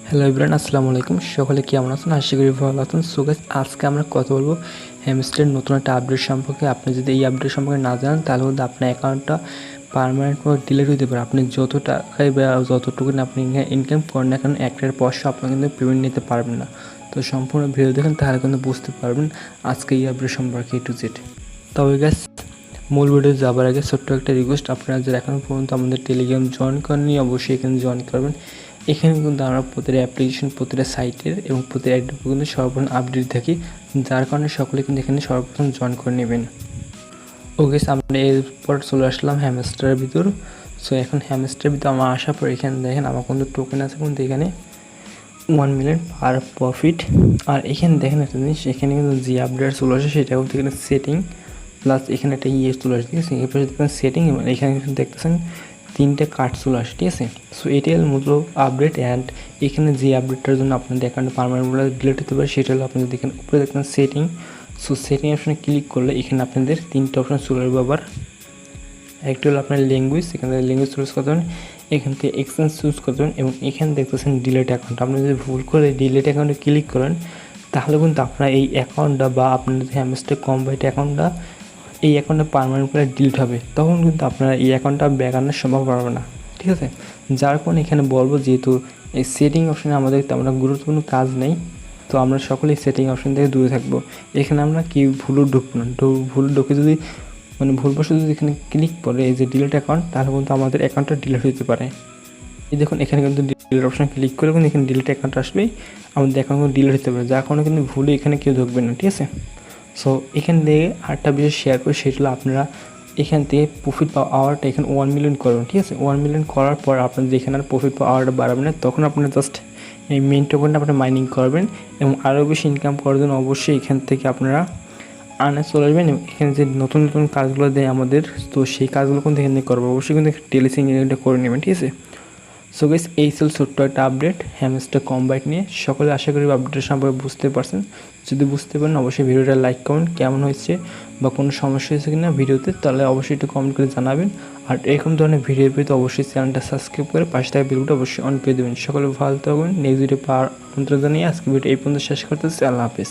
Hello everyone, আসসালামু আলাইকুম। সকলে কেমন আছেন? আশা করি ভালো আছেন। সো গাইস, আজকে আমরা কথা বলবো হ্যামস্টারের নতুন একটা আপডেট সম্পর্কে। আপনি যদি এই আপডেট সম্পর্কে না জানেন তাহলে কিন্তু আপনার অ্যাকাউন্টটা পার্মানেন্ট ডিলিট হতে পারে। আপনি যত টাকায় বা যতটুকু আপনি ইনকাম করেন না কেন, একটার পয়সা আপনি কিন্তু পেমেন্ট নিতে পারবেন না। তো সম্পূর্ণ ভিডিও দেখেন, তাহলে কিন্তু বুঝতে পারবেন আজকে এই আপডেট সম্পর্কে A to Z। তবে গাইস, মূল ভিডিও যাবার আগে ছোট্ট একটা রিকোয়েস্ট, আপনারা যারা এখনও পর্যন্ত আমাদের টেলিগ্রাম জয়েন করেননি অবশ্যই এখানে জয়েন করবেন। এখানে কিন্তু আমরা প্রতিটা অ্যাপ্লিকেশন, প্রতিটা সাইটের এবং প্রতিটা অ্যাড্রেস কিন্তু সর্বপ্রথম আপডেট থাকি, যার কারণে সকলে কিন্তু এখানে সর্বপ্রথম জয়েন করে নেবেন। ওকে, আমরা এরপর চলে আসলাম হ্যামস্টারের ভিতর। সো এখন হ্যামস্টারের ভিতর আমার আসার পর এখানে দেখেন আমার কিন্তু টোকেন আছে কিন্তু এখানে 1 মিলিয়ন পার প্রফিট। আর এখানে দেখেন একটা জিনিস, এখানে কিন্তু যে আপডেট চলে আসে সেটা কিন্তু এখানে সেটিং প্লাস এখানে একটা চলে আসে, ঠিক আছে। এরপরে দেখবেন সেটিং এবং এখানে কিন্তু দেখতেছেন 3টে কার্ড চলে আসে, ঠিক আছে। সো এটাই হলো মূলত আপডেট। অ্যান্ড এখানে যে আপডেটটার জন্য আপনাদের অ্যাকাউন্টে পারমানেন্টগুলো ডিলিট হতে পারে সেটা হলো আপনি যদি এখানে উপরে দেখবেন সেটিং। সো সেটিং অপশানে ক্লিক করলে এখানে আপনাদের 3টে অপশান চলে আসবে। আবার একটা হলো আপনার ল্যাঙ্গুয়েজ, এখান থেকে ল্যাঙ্গুয়েজ চুজ করতে পারেন, এখান থেকে এক্সচেঞ্জ চুজ করতে পারেন এবং এখানে দেখতেছেন ডিলিট অ্যাকাউন্ট। আপনি যদি ভুল করে ডিলিট অ্যাকাউন্টে ক্লিক করেন তাহলে কিন্তু আপনার এই অ্যাকাউন্টটা বা আপনার যে হ্যামস্টার কম্বাইট অ্যাকাউন্টটা, এই অ্যাকাউন্টটা পারমানেন্ট করে ডিলিট হবে। তখন কিন্তু আপনারা এই অ্যাকাউন্টটা ব্যাক আনার সম্ভব পারবে না, ঠিক আছে। যার কারণে এখানে বলবো, যেহেতু এই সেটিং অপশানে আমাদের তেমন গুরুত্বপূর্ণ কাজ নেই, তো আমরা সকলেই সেটিং অপশান থেকে দূরে থাকবো। এখানে আমরা কি ভুলও ঢুকবো না। ভুল ঢুকে যদি ভুলবশত যদি এখানে ক্লিক করে এই যে ডিলিট অ্যাকাউন্ট, তাহলে কিন্তু আমাদের অ্যাকাউন্টটা ডিলিট হতে পারে। এই দেখুন এখানে কিন্তু ডিলিট অপশান ক্লিক করে কিন্তু এখানে ডিলিট অ্যাকাউন্ট আসবেই, আমাদের অ্যাকাউন্ট কিন্তু ডিলিট হতে পারে। যার কারণে কিন্তু ভুলে এখানে কেউ ঢুকবে না, ঠিক আছে। সো এখান থেকে আরেকটা বিষয় শেয়ার করে, সেটা হলো আপনারা এখান থেকে প্রফিট পাওয়া আওয়ারটা এখানে 1 মিলিয়ন করবেন, ঠিক আছে। 1 মিলিয়ন করার পর আপনাদের এখানে আর প্রফিট পাওয়া আওয়ারটা বাড়াবেন না, তখন আপনারা জাস্ট এই মেইন টোকেনটা আপনারা মাইনিং করবেন এবং আরও বেশি ইনকাম করার জন্য অবশ্যই এখান থেকে আপনারা আর্নে চলে আসবেন। এবং এখানে যে নতুন নতুন কাজগুলো দেয় আমাদের, তো সেই কাজগুলো কিন্তু এখান থেকে করবো। অবশ্যই কিন্তু টেলিসিং এটা করে নেবেন, ঠিক আছে। সো গাইস, এই ছিল ছোট্ট একটা আপডেট হ্যামস্টার কম্বাইট নিয়ে। সকলে আশা করি আপডেটের সম্পর্কে বুঝতে পারছেন। যদি বুঝতে পারেন অবশ্যই ভিডিওটা লাইক করুন, কেমন হয়েছে বা কোনো সমস্যা হয়েছে কিনা ভিডিওতে, তাহলে অবশ্যই একটু কমেন্ট করে জানাবেন। আর এরকম ধরনের ভিডিওর পেতে অবশ্যই চ্যানেলটা সাবস্ক্রাইব করে পাশে থাকা বেলটা অবশ্যই অন করে দেবেন। সকলে ভালো থাকবেন। নেক্সট ভিডিও পাওয়ার আমন্ত্রণ জানিয়ে আজকে ভিডিও এই পর্যন্ত শেষ করতেছি। আল্লাহ হাফেজ।